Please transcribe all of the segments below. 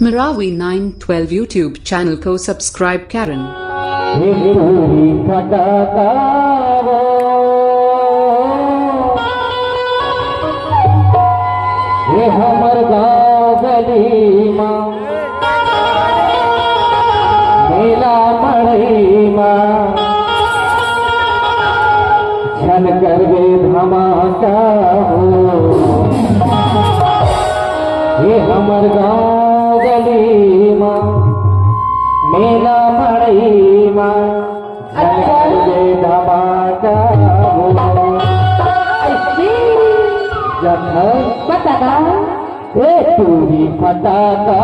Marawi 912 YouTube channel को subscribe करें। हमर गाँव गली माँ मेला मड़ई माँ छन कर गे धमाका हो। ये हमर गाँव गली माँ मेला मड़ई माँ छन कर गे धमाका हो। बताना ए तूरी फटाका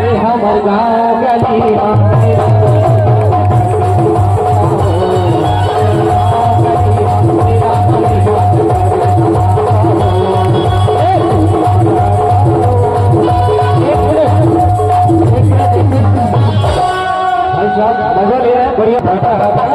ए हमर गाँव गली मजा ले रहे हैं बढ़िया फटाका।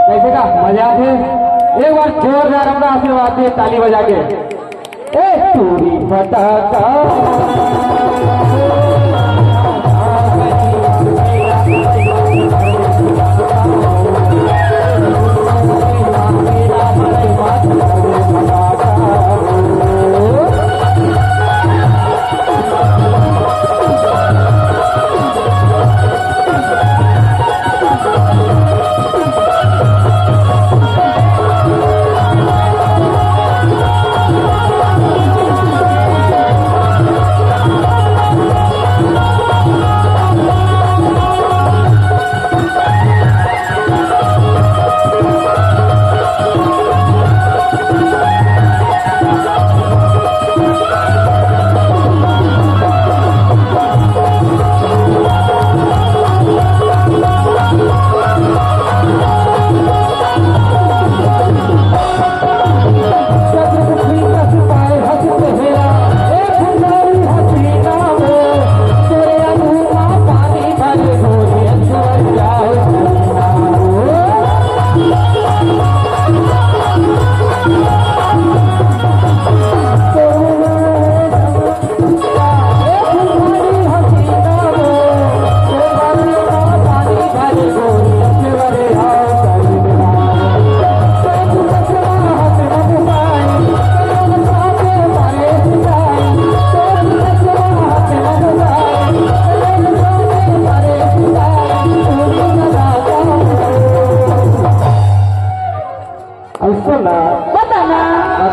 कैसे का मजा थे। एक बार जोरदार अपना आशीर्वाद दे ताली बजा के। ए तूरी फटाका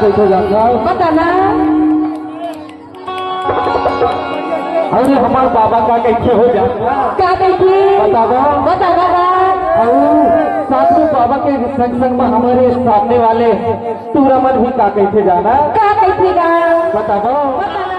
कैसे जाता बताना अरे हमारे बाबा का कैसे हो जाता का कैसे बताओ और साथ में बाबा के संग संग में हमारे सामने वाले टूरामन भी का कैसे जाना का कैसे गा बताओ बताना